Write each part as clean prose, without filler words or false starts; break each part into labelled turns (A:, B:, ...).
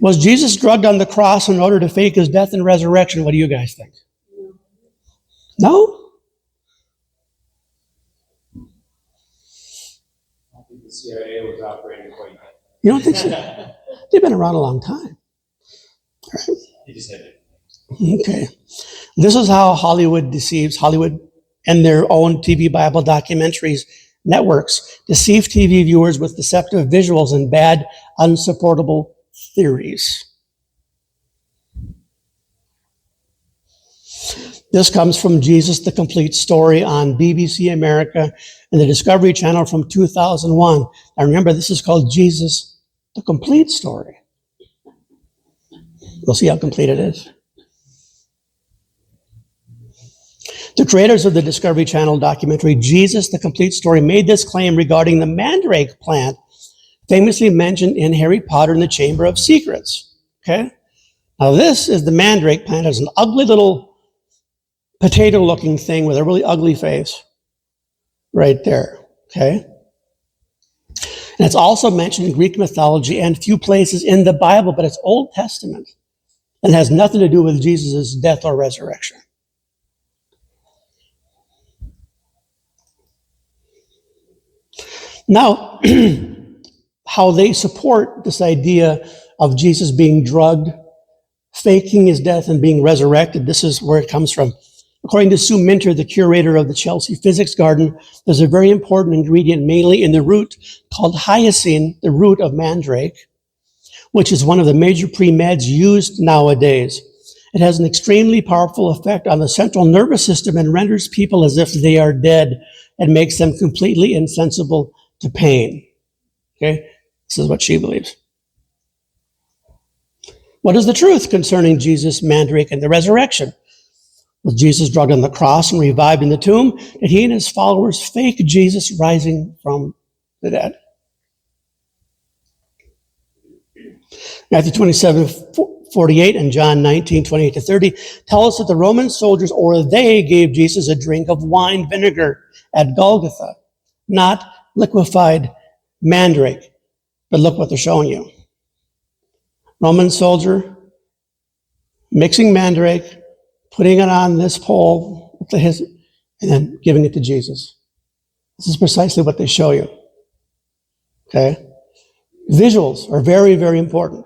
A: Was Jesus drugged on the cross in order to fake his death and resurrection? What do you guys think? No?
B: I think the CIA was operating quite well.
A: You don't think so? They've been around a long time. All right.
B: He just had it.
A: Okay. This is how Hollywood deceives. Hollywood and their own TV Bible documentaries networks deceive TV viewers with deceptive visuals and bad, unsupportable theories. This comes from Jesus, the Complete Story on BBC America and the Discovery Channel from 2001. Now remember, this is called Jesus, the Complete Story. We'll see how complete it is. The creators of the Discovery Channel documentary, Jesus, the Complete Story, made this claim regarding the mandrake plant, famously mentioned in Harry Potter and the Chamber of Secrets. Okay? Now this is the mandrake plant. It's an ugly little potato-looking thing with a really ugly face. Right there. Okay? And it's also mentioned in Greek mythology and a few places in the Bible, but it's Old Testament and has nothing to do with Jesus' death or resurrection. Now, how they support this idea of Jesus being drugged, faking his death, and being resurrected, this is where it comes from. According to Sue Minter, the curator of the Chelsea Physics Garden, there's a very important ingredient, mainly in the root, called hyoscine, the root of mandrake, which is one of the major pre-meds used nowadays. It has an extremely powerful effect on the central nervous system and renders people as if they are dead and makes them completely insensible to pain. Okay? This is what she believes. What is the truth concerning Jesus, mandrake, and the resurrection? Was Jesus drugged on the cross and revived in the tomb? Did he and his followers fake Jesus rising from the dead? Matthew 27:48 and John 19:28-30 tell us that the Roman soldiers, or they, gave Jesus a drink of wine vinegar at Golgotha, not liquefied mandrake. But look what they're showing you. Roman soldier mixing mandrake, putting it on this pole, and then giving it to Jesus. This is precisely what they show you. Okay? Visuals are very, very important.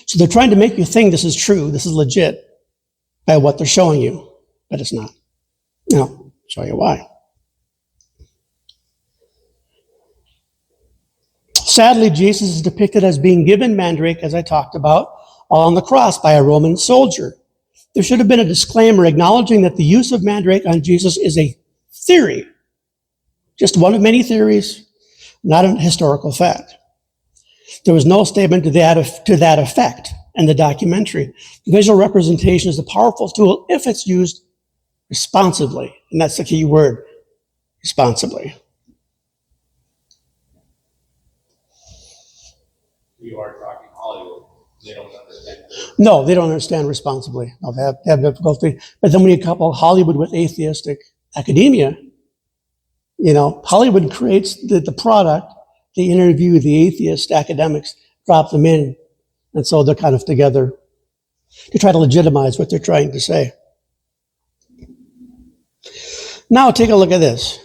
A: So they're trying to make you think this is true, this is legit, by what they're showing you, but it's not. Now, I'll show you why. Sadly, Jesus is depicted as being given mandrake, as I talked about, on the cross by a Roman soldier. There should have been a disclaimer acknowledging that the use of mandrake on Jesus is a theory, just one of many theories, not a historical fact. There was no statement to that effect in the documentary. The visual representation is a powerful tool if it's used responsibly, and that's the key word, responsibly.
B: You are talking Hollywood. They don't understand.
A: No, they don't understand responsibly. No, they have difficulty. But then when you couple Hollywood with atheistic academia, Hollywood creates the product, they interview the atheist academics, drop them in, and so they're kind of together to try to legitimize what they're trying to say. Now take a look at this.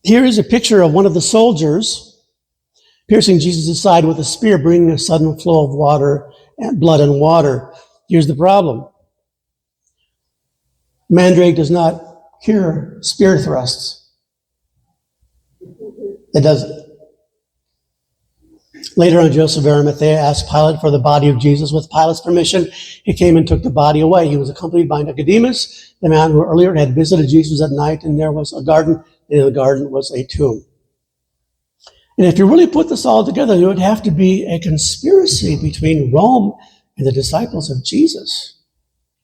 A: Here is a picture of one of the soldiers piercing Jesus' side with a spear, bringing a sudden flow of water, and blood and water. Here's the problem. Mandrake does not cure spear thrusts. It doesn't. Later on, Joseph of Arimathea asked Pilate for the body of Jesus. With Pilate's permission, he came and took the body away. He was accompanied by Nicodemus, the man who earlier had visited Jesus at night, and there was a garden, and in the garden was a tomb. And if you really put this all together, there would have to be a conspiracy between Rome and the disciples of Jesus.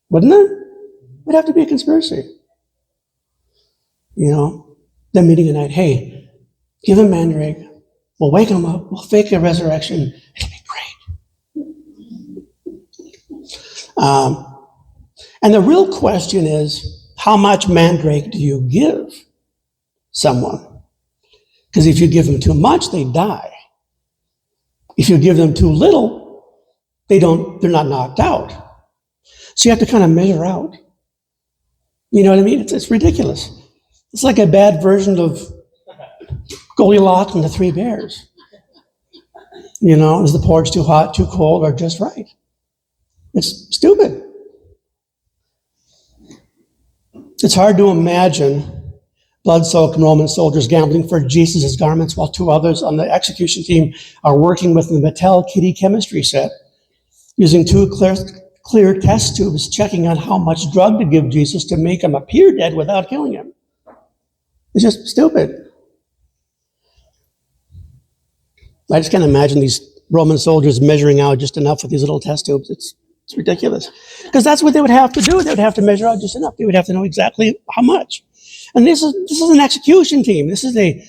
A: Wouldn't there? It would have to be a conspiracy. Them meeting at night, hey, give him mandrake. We'll wake him up. We'll fake a resurrection. It'll be great. And the real question is, how much mandrake do you give someone? Because if you give them too much, they die. If you give them too little, they're not knocked out. So you have to kind of measure out. You know what I mean? It's ridiculous. It's like a bad version of Goldilocks and the Three Bears. You know, is the porridge too hot, too cold, or just right? It's stupid. It's hard to imagine blood-soaked Roman soldiers gambling for Jesus' garments while two others on the execution team are working with the Mattel kitty chemistry set, using two clear test tubes, checking on how much drug to give Jesus to make him appear dead without killing him. It's just stupid. I just can't imagine these Roman soldiers measuring out just enough with these little test tubes. It's ridiculous. Because that's what they would have to do. They would have to measure out just enough. They would have to know exactly how much. And this is an execution team. This is a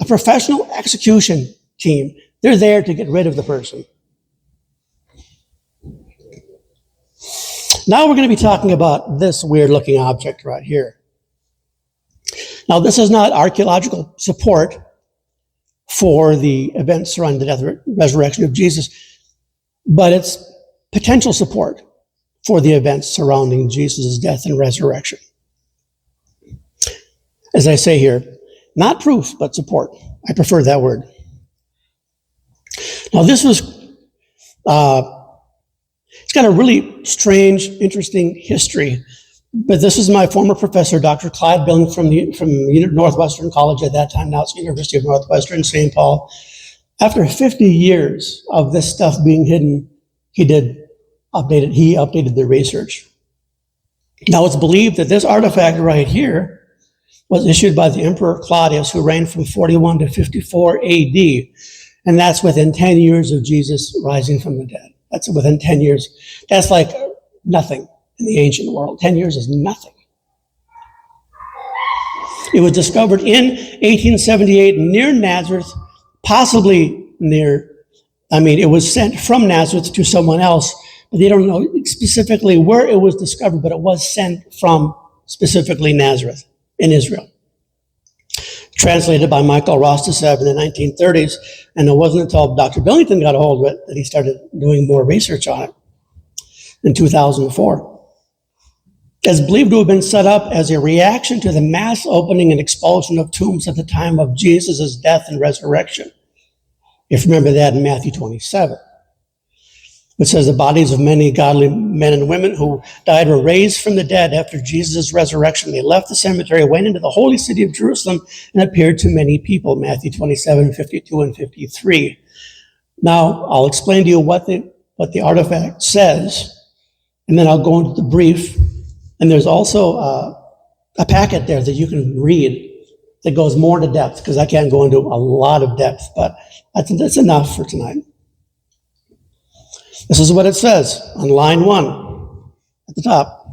A: professional execution team. They're there to get rid of the person. Now we're going to be talking about this weird-looking object right here. Now, this is not archaeological support for the events surrounding the death and resurrection of Jesus, but it's potential support for the events surrounding Jesus' death and resurrection. As I say here, not proof, but support. I prefer that word. Now, this was, it's got a really strange, interesting history. But this is my former professor, Dr. Clyde Billing from Northwestern College at that time. Now it's University of Northwestern, St. Paul. After 50 years of this stuff being hidden, he updated the research. Now it's believed that this artifact right here was issued by the Emperor Claudius, who reigned from 41 to 54 AD. And that's within 10 years of Jesus rising from the dead. That's within 10 years. That's like nothing. In the ancient world, 10 years is nothing. It was discovered in 1878 near Nazareth, possibly it was sent from Nazareth to someone else, but they don't know specifically where it was discovered, but it was sent from specifically Nazareth in Israel. Translated by Michael Rosticev in the 1930s, and it wasn't until Dr. Billington got a hold of it that he started doing more research on it in 2004. Is believed to have been set up as a reaction to the mass opening and expulsion of tombs at the time of Jesus' death and resurrection. If you remember that in Matthew 27. It says the bodies of many godly men and women who died were raised from the dead after Jesus' resurrection. They left the cemetery, went into the holy city of Jerusalem, and appeared to many people. Matthew 27, 52, and 53. Now, I'll explain to you what the artifact says, and then I'll go into the brief. And there's also a packet there that you can read that goes more to depth, because I can't go into a lot of depth, but that's enough for tonight. This is what it says on line 1 at the top.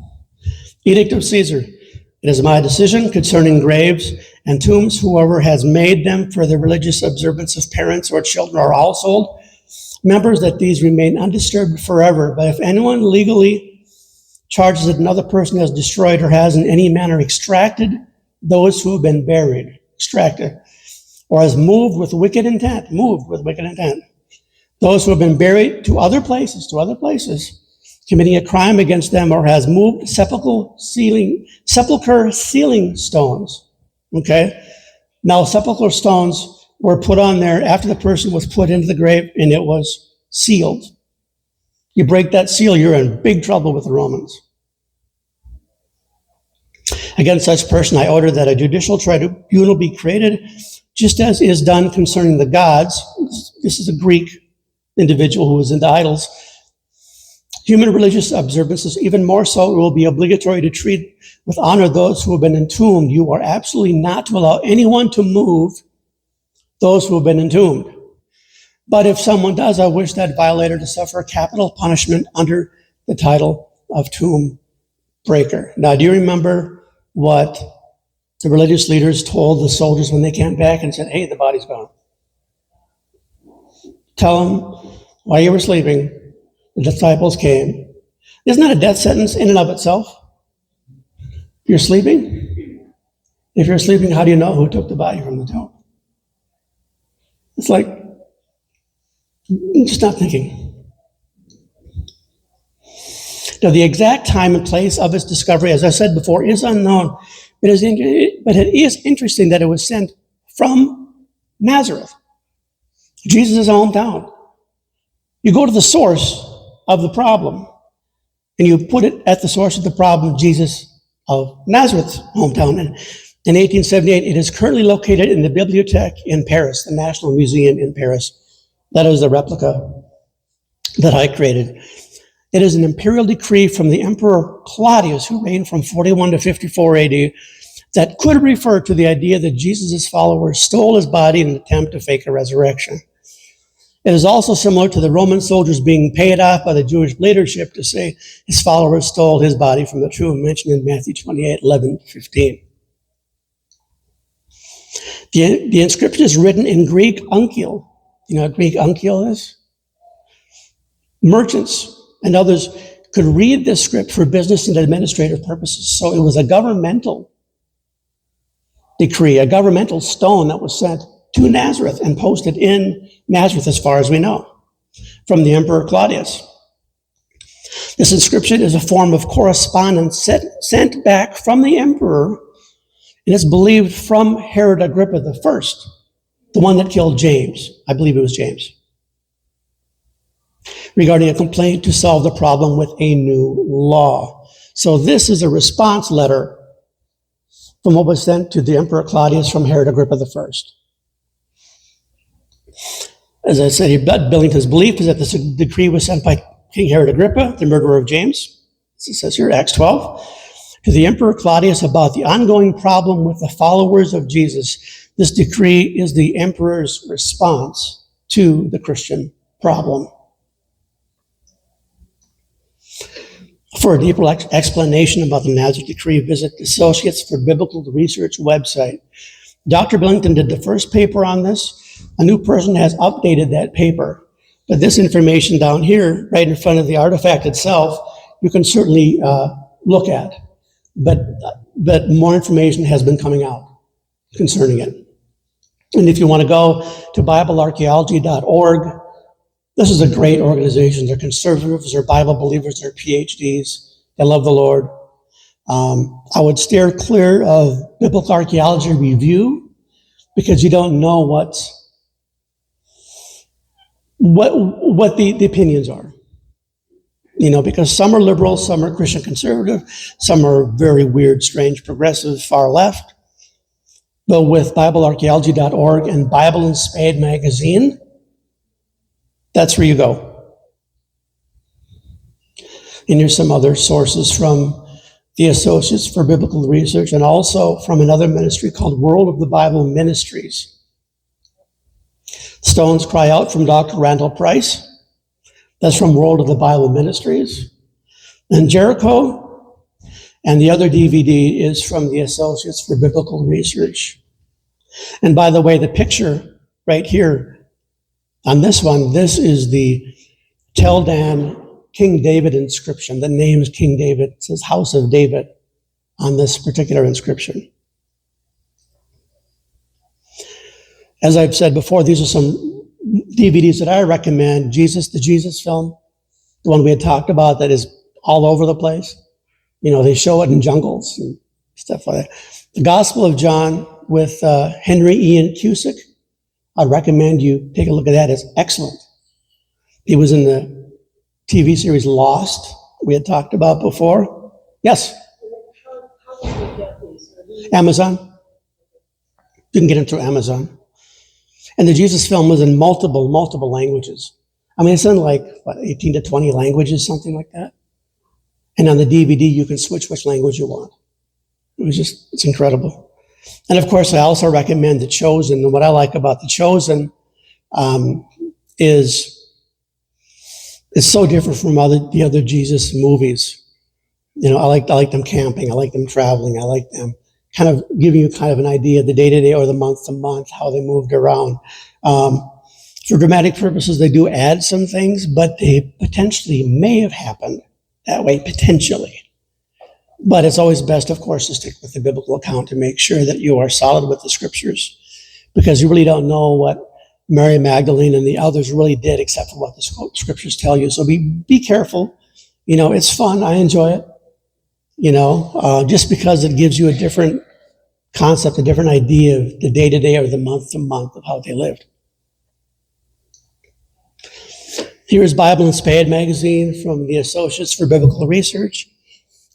A: Edict of Caesar. It is my decision concerning graves and tombs, whoever has made them for the religious observance of parents or children or household members, that these remain undisturbed forever. But if anyone legally charges that another person has destroyed or has in any manner extracted those who have been buried, or has moved with wicked intent, those who have been buried to other places, committing a crime against them, or has moved sepulchre sealing stones. Okay? Now, sepulchre stones were put on there after the person was put into the grave, and it was sealed. You break that seal, you're in big trouble with the Romans. Against such person, I order that a judicial tribunal be created, just as is done concerning the gods. This is a Greek individual who was into idols. Human religious observances, even more so, it will be obligatory to treat with honor those who have been entombed. You are absolutely not to allow anyone to move those who have been entombed. But if someone does, I wish that violator to suffer capital punishment under the title of tomb breaker. Now, do you remember what the religious leaders told the soldiers when they came back and said, hey, the body's gone? Tell them while you were sleeping, the disciples came. Isn't that a death sentence in and of itself? You're sleeping? If you're sleeping, how do you know who took the body from the tomb? It's like, Just not thinking. Now, the exact time and place of its discovery, as I said before, is unknown, but it is interesting that it was sent from Nazareth, Jesus' hometown. You go to the source of the problem, and you put it at the source of the problem, Jesus of Nazareth's hometown. And in 1878, it is currently located in the Bibliothèque in Paris, the National Museum in Paris. That is the replica that I created. It is an imperial decree from the Emperor Claudius, who reigned from 41 to 54 AD, that could refer to the idea that Jesus' followers stole his body in an attempt to fake a resurrection. It is also similar to the Roman soldiers being paid off by the Jewish leadership to say his followers stole his body from the tomb, mentioned in Matthew 28, 11, 15. The inscription is written in Greek uncial. You know what Greek uncial is? Merchants and others could read this script for business and administrative purposes. So it was a governmental decree, a governmental stone that was sent to Nazareth and posted in Nazareth, as far as we know, from the Emperor Claudius. This inscription is a form of correspondence sent back from the emperor, and it's believed from Herod Agrippa I, the one that killed James. I believe it was James, regarding a complaint to solve the problem with a new law. So this is a response letter from what was sent to the Emperor Claudius from Herod Agrippa I. As I said, Billington's belief is that this decree was sent by King Herod Agrippa, the murderer of James, as it says here, Acts 12, to the Emperor Claudius about the ongoing problem with the followers of Jesus. This decree is the emperor's response to the Christian problem. For a deeper explanation about the Nazareth decree, visit the Associates for Biblical Research website. Dr. Billington did the first paper on this. A new person has updated that paper. But this information down here, right in front of the artifact itself, you can certainly look at. But more information has been coming out concerning it. And if you want to go to BibleArchaeology.org, this is a great organization. They're conservatives, they're Bible believers, they're PhDs. They love the Lord. I would steer clear of Biblical Archaeology Review because you don't know what the opinions are. You know, because some are liberal, some are Christian conservative, some are very weird, strange, progressive, far left. But with BibleArchaeology.org and Bible and Spade magazine, that's where you go. And here's some other sources from the Associates for Biblical Research and also from another ministry called World of the Bible Ministries. Stones Cry Out from Dr. Randall Price. That's from World of the Bible Ministries. And Jericho, and the other DVD is from the Associates for Biblical Research. And by the way, the picture right here on this one, this is the Tel Dan King David inscription. The name is King David. It says House of David on this particular inscription. As I've said before, these are some DVDs that I recommend. The Jesus film, the one we had talked about that is all over the place. You know, they show it in jungles and stuff like that. The Gospel of John with Henry Ian Cusick. I recommend you take a look at that. It's excellent. He was in the TV series Lost, we had talked about before. Yes?
C: How can we get these?
A: Amazon. You can get them through Amazon. And the Jesus film was in multiple languages. I mean, it's in like, 18 to 20 languages, something like that. And on the DVD, you can switch which language you want. It's incredible. And of course, I also recommend The Chosen. And what I like about The Chosen is it's so different from the other Jesus movies. You know, I like them camping. I like them traveling. I like them kind of giving you kind of an idea of the day-to-day or the month-to-month, how they moved around. For dramatic purposes, they do add some things, but they potentially may have happened that way, potentially. But it's always best, of course, to stick with the biblical account to make sure that you are solid with the scriptures, because you really don't know Mary Magdalene and the others really did, except for what the scriptures tell you. So be careful. You know, it's fun. I enjoy it. You know, just because it gives you a different concept, a different idea of the day-to-day or the month-to-month of how they lived. Here is Bible and Spade magazine from the Associates for Biblical Research.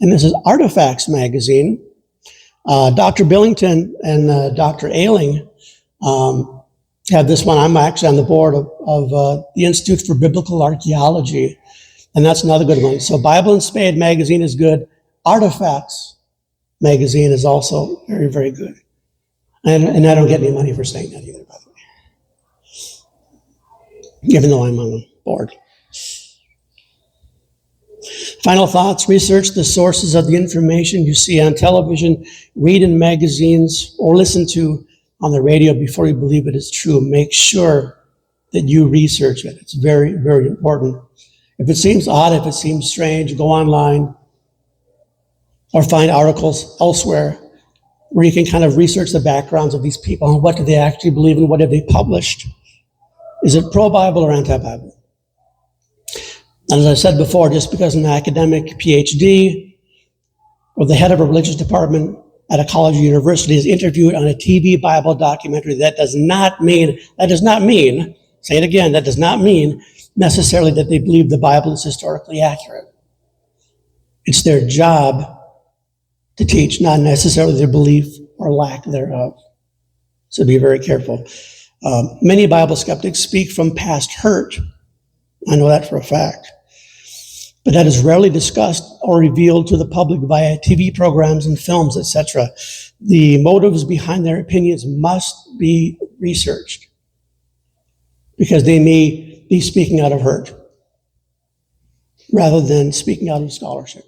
A: And this is Artifacts magazine. Dr. Billington and Dr. Ailing have this one. I'm actually on the board of the Institute for Biblical Archaeology, and that's another good one. So Bible and Spade magazine is good. Artifacts magazine is also very, very good. And I don't get any money for saying that either, by the way, even though I'm on the board. Final thoughts: research the sources of the information you see on television, read in magazines, or listen to on the radio before you believe it is true. Make sure that you research it. It's very, very important. If it seems odd, if it seems strange, go online or find articles elsewhere where you can kind of research the backgrounds of these people and what do they actually believe and what have they published. Is it pro-Bible or anti-Bible? And as I said before, just because an academic PhD or the head of a religious department at a college or university is interviewed on a TV Bible documentary, that does not mean, say it again, that does not mean necessarily that they believe the Bible is historically accurate. It's their job to teach, not necessarily their belief or lack thereof. So be very careful. Many Bible skeptics speak from past hurt. I know that for a fact. But that is rarely discussed or revealed to the public via TV programs and films, etc. The motives behind their opinions must be researched because they may be speaking out of hurt rather than speaking out of scholarship.